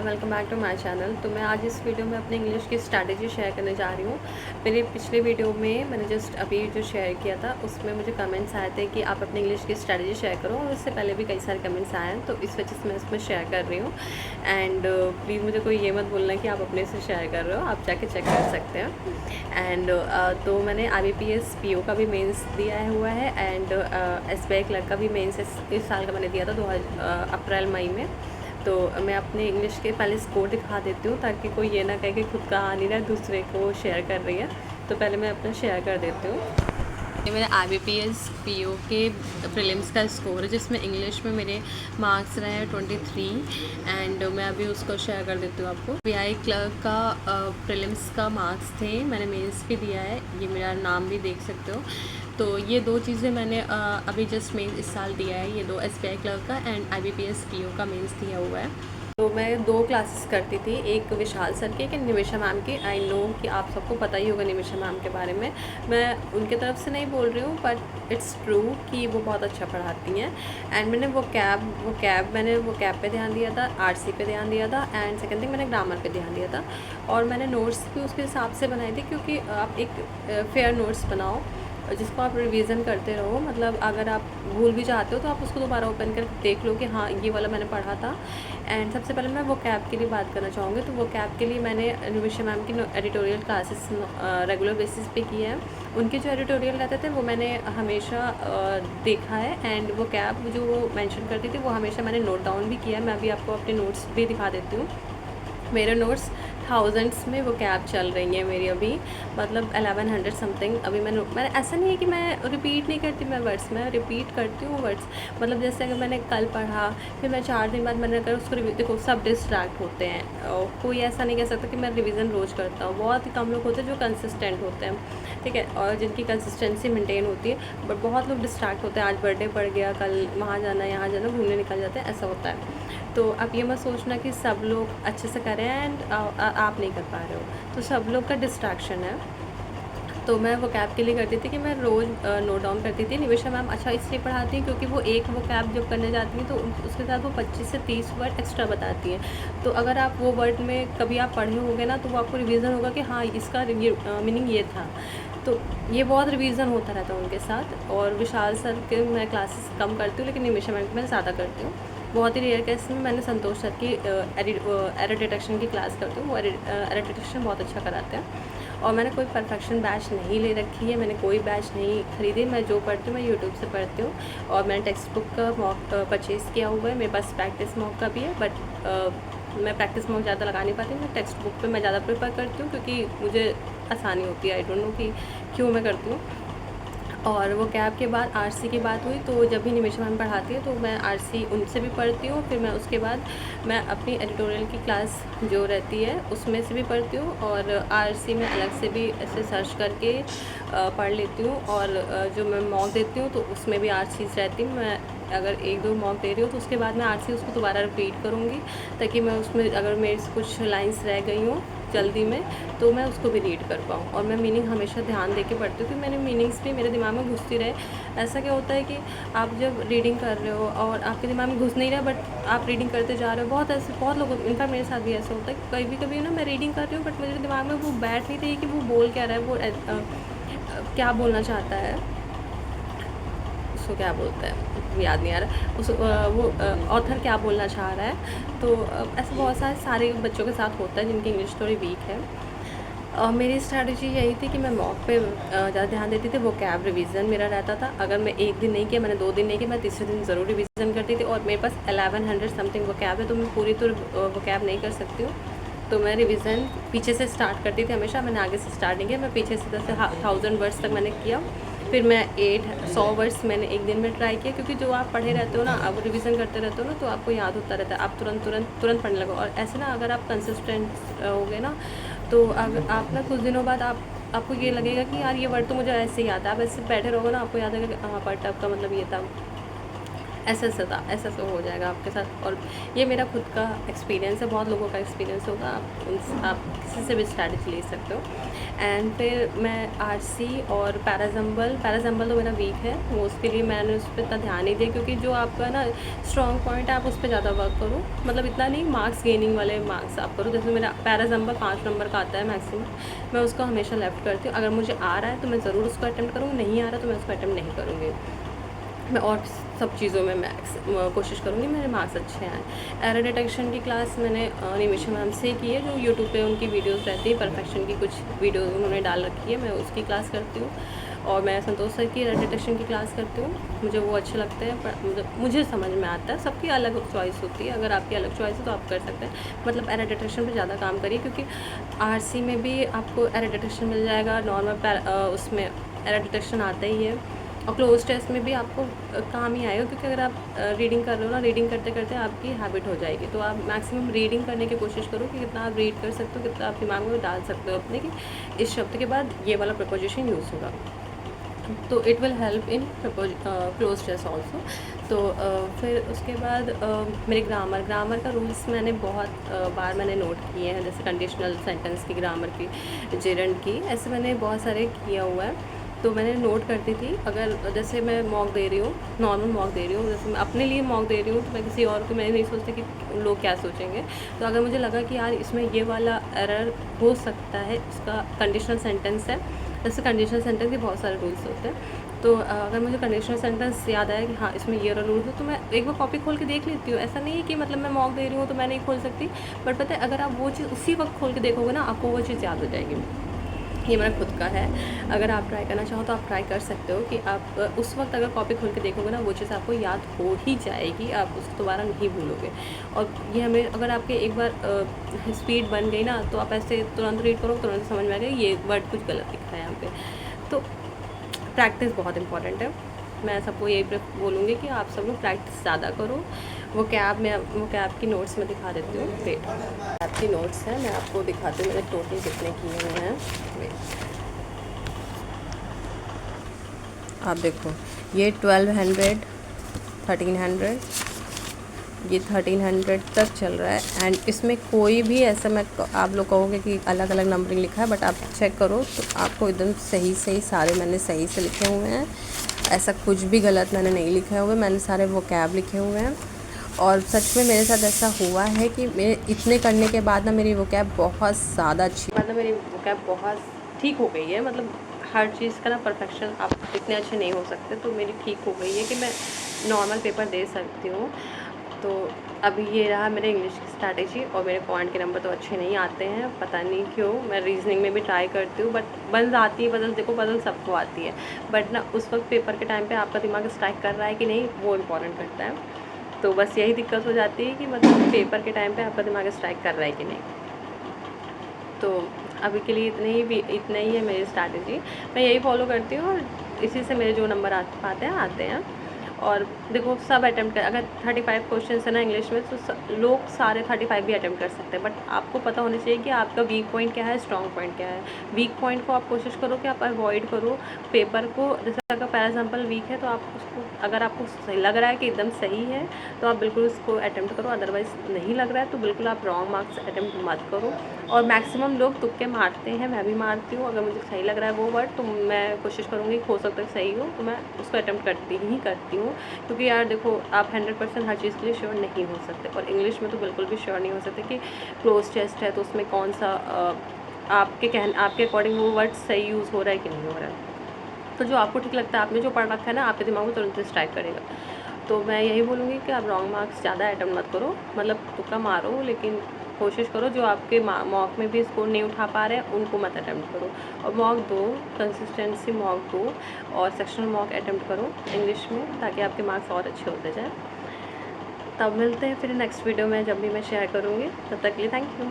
Welcome back to my channel. तो मैं आज इस वीडियो में अपनी इंग्लिश की स्ट्रैटेजी शेयर करने जा रही हूँ। मेरे पिछले वीडियो में मैंने जस्ट अभी जो शेयर किया था उसमें मुझे कमेंट्स आए थे कि आप अपनी इंग्लिश की स्ट्रैटेजी शेयर करो, और उससे पहले भी कई सारे कमेंट्स आए हैं, तो इस वजह से मैं इसमें शेयर कर रही हूँ। एंड प्लीज़ मुझे कोई ये मत बोलना कि आप अपने से शेयर कर रहे हो, आप जाके चेक कर सकते हैं। एंड तो मैंने IBPS PO का भी मेंस दिया हुआ है, एंड SBI क्लर्क का भी मेंस इस साल का मैंने दिया था अप्रैल मई में। तो मैं अपने इंग्लिश के पहले स्कोर दिखा देती हूँ ताकि कोई ये ना कहे कि खुद का आ नहीं रहा है, दूसरे को शेयर कर रही है। तो पहले मैं अपना शेयर कर देती हूँ। ये मेरे IBPS PO के प्रीलिम्स का स्कोर है, जिसमें इंग्लिश में मेरे मार्क्स रहे हैं 23, एंड मैं अभी उसको शेयर कर देती हूँ आपको। SBI क्लर्क का प्रीलिम्स का मार्क्स थे, मैंने मेंस भी दिया है, ये मेरा नाम भी देख सकते हो। तो ये दो चीज़ें मैंने अभी जस्ट मेंस इस साल दिया है, ये दो SBI क्लर्क का एंड IBPS PO का मेंस दिया हुआ है। तो मैं 2 क्लासेस करती थी, एक विशाल सर की, एक निमिषा मैम की। आई नो कि आप सबको पता ही होगा निमिषा मैम के बारे में, मैं उनके तरफ से नहीं बोल रही हूँ, बट इट्स ट्रू कि वो बहुत अच्छा पढ़ाती हैं। एंड मैंने वो कैब पे ध्यान दिया था, RC पे ध्यान दिया था, एंड सेकंड थिंग मैंने ग्रामर पे ध्यान दिया था। और मैंने नोट्स भी उसके हिसाब से बनाए थे, क्योंकि आप एक फेयर नोट्स बनाओ जिसको आप रिवीजन करते रहो। मतलब अगर आप भूल भी जाते हो तो आप उसको दोबारा ओपन करके देख लो कि हाँ ये वाला मैंने पढ़ा था। एंड सबसे पहले मैं वो कैब के लिए बात करना चाहूँगी। तो वो कैब के लिए मैंने निमिषा मैम की एडिटोरियल क्लासेस रेगुलर बेसिस पे की है। उनके जो एडिटोरियल रहते थे वो मैंने हमेशा देखा है, एंड वो कैब जो वो मेंशन करती थी वो हमेशा मैंने नोट डाउन भी किया है। मैं अभी आपको अपने नोट्स भी दिखा देती हूँ। मेरे नोट्स थाउजेंड्स में वो कैब चल रही है मेरी अभी, मतलब 1100 समथिंग। अभी मैंने ऐसा नहीं है कि मैं रिपीट नहीं करती, मैं वर्ड्स में रिपीट करती हूँ वर्ड्स। मतलब जैसे अगर मैंने कल पढ़ा, फिर मैं 4 दिन बाद मैंने अगर उसको देखो, सब डिस्ट्रैक्ट होते हैं, और कोई ऐसा नहीं कह सकता कि मैं रिवीजन रोज़ करता हूँ। बहुत ही कम लोग होते हैं जो कंसिस्टेंट होते हैं, ठीक है, और जिनकी कंसिस्टेंसी मेंटेन होती है। बट बहुत लोग डिस्ट्रैक्ट होते हैं, आज बर्थडे पड़ गया, कल वहाँ जाना, यहाँ जाना, घूमने निकल जाते हैं, ऐसा होता है। तो आप ये मत सोचना कि सब लोग अच्छे से करें एंड आप नहीं कर पा रहे हो, तो सब लोग का डिस्ट्रैक्शन है। तो मैं वो कैब के लिए करती थी कि मैं रोज़ नोट डाउन करती थी। निमिषा मैम अच्छा इसलिए पढ़ाती हैं क्योंकि वो एक वो कैब जब करने जाती हैं तो उसके साथ वो 25 से 30 वर्ड एक्स्ट्रा बताती हैं। तो अगर आप वो वर्ड में कभी आप पढ़े होंगे ना, तो वो आपको रिवीजन होगा कि हाँ इसका मीनिंग ये था। तो ये बहुत रिवीजन होता रहता है उनके साथ। और विशाल सर के मैं क्लासेस कम करती हूँ, लेकिन निमिषा मैम की मैं ज़्यादा करती हूँ। बहुत ही रेयर केस में मैंने संतोष सर की एरर डिटेक्शन की क्लास करती हूँ। वो एरर डिटेक्शन बहुत अच्छा कराते हैं। और मैंने कोई परफेक्शन बैच नहीं ले रखी है, मैंने कोई बैच नहीं खरीदी। मैं जो पढ़ती हूँ मैं यूट्यूब से पढ़ती हूँ, और मैंने टेक्स्ट बुक का मॉक परचेज़ किया हुआ है। मेरे पास प्रैक्टिस मॉक का भी है, बट मैं प्रैक्टिस मॉक ज़्यादा लगा नहीं पाती। मैं टेक्स्ट बुक पे मैं ज़्यादा प्रेफर करती हूँ, क्योंकि मुझे आसानी होती है। आई डोंट नो कि क्यों मैं करती हूँ। और वो कैब के बाद RC की बात हुई, तो जब भी निमिषा मैम पढ़ाती है तो मैं RC उनसे भी पढ़ती हूँ। फिर मैं उसके बाद मैं अपनी एडिटोरियल की क्लास जो रहती है उसमें से भी पढ़ती हूँ, और RC में अलग से भी ऐसे सर्च करके पढ़ लेती हूँ। और जो मैं मॉक देती हूँ तो उसमें भी RCs रहती हूँ। मैं अगर 1-2 मॉक दे रही हूँ तो उसके बाद मैं RC उसको दोबारा रिपीट करूँगी, ताकि मैं उसमें अगर मेरे से कुछ लाइन्स रह गई हों जल्दी में तो मैं उसको भी रीड कर पाऊँ। और मैं मीनिंग हमेशा ध्यान दे के पढ़ती हूँ कि मेरे मीनिंग्स भी मेरे दिमाग में घुसती रहे। ऐसा क्या होता है कि आप जब रीडिंग कर रहे हो और आपके दिमाग में घुस नहीं रहा, बट आप रीडिंग करते जा रहे हो, बहुत लोग, इनफैक्ट मेरे साथ भी ऐसा होता है कि कभी ना मैं रीडिंग कर रही हूँ बट मेरे दिमाग में वो बैठ नहीं रही कि वो बोल क्या रहा है, वो क्या बोलना चाहता है, उसको क्या बोलते हैं याद नहीं आ रहा, वो ऑथर क्या बोलना चाह रहा है। तो ऐसे बहुत सारे बच्चों के साथ होता है जिनकी इंग्लिश थोड़ी वीक है। मेरी स्ट्रैटेजी यही थी कि मैं मॉक पे ज़्यादा ध्यान देती थी। वो कैब रिवीजन मेरा रहता था। अगर मैं 1 दिन नहीं किया, मैंने 2 दिन नहीं किया, मैं तीसरे दिन ज़रूर रिवीजन करती थी। और मेरे पास 1100 समथिंग वो कैब है, तो मैं पूरी तो वो कैब नहीं कर सकती हूँ। तो मैं रिवीजन पीछे से स्टार्ट करती थी हमेशा, मैंने आगे से स्टार्ट नहीं किया। मैं पीछे से 1000 वर्ड्स तक मैंने किया। फिर मैं 100 वर्ड्स मैंने एक दिन में ट्राई किया, क्योंकि जो आप पढ़े रहते हो ना, आप रिवीजन करते रहते हो ना, तो आपको याद होता रहता है। आप तुरंत पढ़ने लगो। और ऐसे ना अगर आप कंसिस्टेंट हो गए ना, तो अगर आप ना कुछ दिनों बाद आपको ये लगेगा कि यार ये वर्ड तो मुझे ऐसे ही याद है। आप ऐसे बैठे रहोगे ना, आपको याद आएगा कि हाँ पार्ट का मतलब ये था। ऐसे ऐसे था, ऐसे ऐसे हो जाएगा आपके साथ। और ये मेरा खुद का एक्सपीरियंस है, बहुत लोगों का एक्सपीरियंस होगा, आप किसी से भी स्ट्रैटेजी ले सकते हो। एंड फिर मैं आरसी और पैराजम्बल तो मेरा वीक है, वो उसके लिए मैंने उस पर इतना ध्यान नहीं दिया, क्योंकि जो आपका ना स्ट्रॉन्ग पॉइंट है आप उस पर ज़्यादा वर्क करो, मतलब इतना नहीं मार्क्स गेनिंग वाले मार्क्स आप करो। जैसे मेरा पैराजम्बल 5 नंबर का आता है मैक्सिमम, मैं उसको हमेशा लेफ्ट करती हूँ। अगर मुझे आ रहा है तो मैं ज़रूर उसको अटैम्प्ट करूँगी, नहीं आ रहा तो मैं उसको अटैम्प्ट नहीं करूँगी। मैं और सब चीज़ों में कोशिश करूँगी मेरे मार्क्स अच्छे आएँ। एरर डिटेक्शन की क्लास मैंने निमिषा मैम से की है, जो यूट्यूब पे उनकी वीडियोस रहती है, परफेक्शन की कुछ वीडियोस उन्होंने डाल रखी है, मैं उसकी क्लास करती हूँ। और मैं संतोष सर की एरर डिटेक्शन की क्लास करती हूँ, मुझे वो अच्छे लगते हैं, पर मुझे समझ में आता है। सबकी अलग चॉइस होती है, अगर आपकी अलग चॉइस है तो आप कर सकते हैं। मतलब एरर डिटेक्शन पर ज़्यादा काम करिए, क्योंकि आरसी में भी आपको एरर डिटेक्शन मिल जाएगा, नॉर्मल उसमें एरर डिटेक्शन आता ही है, और क्लोज टेस्ट में भी आपको काम ही आएगा, क्योंकि अगर आप रीडिंग कर रहे हो ना, रीडिंग करते करते आपकी हैबिट हो जाएगी। तो आप मैक्सिमम रीडिंग करने की कोशिश करो कि कितना आप रीड कर सकते हो, कितना आप दिमाग में डाल सकते हो अपने, कि इस शब्द के बाद ये वाला प्रपोजिशन यूज़ होगा। तो it will help in cloze test also. तो फिर उसके बाद मेरे ग्रामर का रूल्स मैंने बहुत बार मैंने नोट किए हैं, जैसे कंडीशनल सेंटेंस की, ग्रामर की, जेरंड की, ऐसे मैंने बहुत सारे किया हुआ है। तो मैंने नोट करती थी, अगर जैसे मैं मॉक दे रही हूँ, नॉर्मल मॉक दे रही हूँ, जैसे मैं अपने लिए मॉक दे रही हूँ, तो मैं किसी और को मैं नहीं सोचती कि लोग क्या सोचेंगे। तो अगर मुझे लगा कि यार इसमें ये वाला एरर हो सकता है, उसका कंडीशनल सेंटेंस है, जैसे कंडीशनल सेंटेंस के बहुत सारे रूल्स होते हैं। तो अगर मुझे कंडीशनल सेंटेंस याद आया कि हाँ इसमें ये वाला रूल है, तो मैं एक बार कॉपी खोल के देख लेती हूँ। ऐसा नहीं है कि मतलब मैं मॉक दे रही हूँ तो मैं नहीं खोल सकती, बट पता है अगर आप वो चीज़ उसी वक्त खोल के देखोगे ना, आपको वो चीज़ याद हो जाएगी। ये मेरा खुद का है, अगर आप ट्राई करना चाहो तो आप ट्राई कर सकते हो कि आप उस वक्त अगर कॉपी खोल के देखोगे ना, वो चीज़ आपको याद हो ही जाएगी, आप उसको दोबारा नहीं भूलोगे। और ये हमें, अगर आपके एक बार स्पीड बन गई ना, तो आप ऐसे तुरंत रीड करो, तुरंत समझ में आ गया ये वर्ड कुछ गलत लिखा है यहाँ पे। तो प्रैक्टिस बहुत इंपॉर्टेंट है, मैं सबको यही बोलूँगी कि आप सब लोग प्रैक्टिस ज़्यादा करो। वो कैब की नोट्स में दिखा देती हूँ, वेट, कैब की नोट्स हैं, मैं आपको दिखाती हूँ मैंने टोटल कितने किए हुए हैं। वेट, आप देखो, ये 1200, 1300, ये 1300 तक चल रहा है। एंड इसमें कोई भी ऐसा, मैं आप लोग कहोगे कि अलग अलग नंबरिंग लिखा है, बट आप चेक करो तो आपको एकदम सही सारे मैंने सही से लिखे हुए हैं, ऐसा कुछ भी गलत मैंने नहीं लिखे हुए, मैंने सारे वो कैब लिखे हुए हैं। और सच में मेरे साथ ऐसा हुआ है कि मेरे इतने करने के बाद ना मेरी वो कैब बहुत ज़्यादा अच्छी, मतलब मेरी वो कैब बहुत ठीक हो गई है। मतलब हर चीज़ का ना परफेक्शन आप इतने अच्छे नहीं हो सकते, तो मेरी ठीक हो गई है कि मैं नॉर्मल पेपर दे सकती हूँ। तो अभी ये रहा मेरे इंग्लिश की स्ट्रैटेजी, और मेरे पॉइंट के नंबर तो अच्छे नहीं आते हैं, पता नहीं क्यों। मैं रीजनिंग में भी ट्राई करती हूँ, बट बन आती है पजल, देखो पजल सबको आती है, बट ना उस वक्त पेपर के टाइम पे आपका दिमाग स्ट्राइक कर रहा है कि नहीं, वो इम्पोर्टेंट करता है। तो बस यही दिक्कत हो जाती है कि मतलब पेपर के टाइम पे आपका दिमाग स्ट्राइक कर रहा है कि नहीं। तो अभी के लिए इतना ही है मेरी स्ट्रैटेजी, मैं यही फॉलो करती हूँ, और इसी से मेरे जो नंबर आते हैं। और देखो सब अटैम्प्ट कर, अगर 35 क्वेश्चन है ना इंग्लिश में, तो लोग सारे 35 भी अटैम्प्ट कर सकते हैं, बट आपको पता होना चाहिए कि आपका वीक पॉइंट क्या है, स्ट्रॉन्ग पॉइंट क्या है। वीक पॉइंट को आप कोशिश करो कि आप अवॉइड करो पेपर को। जैसे अगर फॉर एग्जाम्पल वीक है, तो आप उसको, अगर आपको सही लग रहा है कि एकदम सही है, तो आप बिल्कुल उसको अटैम्प्ट करो, अदरवाइज़ नहीं लग रहा है तो बिल्कुल आप रॉन्ग मार्क्स अटैम्प्ट मत करो। और मैक्सिमम लोग तुक्के मारते हैं, मैं भी मारती हूँ, अगर मुझे सही लग रहा है वो वर्ड तो मैं कोशिश करूँगी हो सकता है सही हो, तो मैं उसको अटैम्प्ट करती हूँ। क्योंकि यार देखो, आप 100% हर चीज़ के लिए श्योर नहीं हो सकते, और इंग्लिश में तो बिल्कुल भी श्योर नहीं हो सकते कि क्लोज टेस्ट है तो उसमें कौन सा आपके अकॉर्डिंग वो वर्ड सही यूज़ हो रहा है कि नहीं हो रहा है। तो जो आपको ठीक लगता है, आपने जो पढ़ रखा है ना, आपके दिमाग में तुरंत स्ट्राइक करेगा। तो मैं यही बोलूँगी कि आप रॉन्ग मार्क्स ज़्यादा अटैम्प्ट मत करो, मतलब तुक्का मारो, लेकिन कोशिश करो जो आपके मॉक में भी स्कोर नहीं उठा पा रहे हैं उनको मत अटैम्प्ट करो। और मॉक दो, कंसिस्टेंसी मॉक दो, और सेक्शनल मॉक अटैम्प्ट करो इंग्लिश में, ताकि आपके मार्क्स और अच्छे होते जाए। तब मिलते हैं फिर नेक्स्ट वीडियो में, जब भी मैं शेयर करूँगी। तब तक के लिए थैंक यू।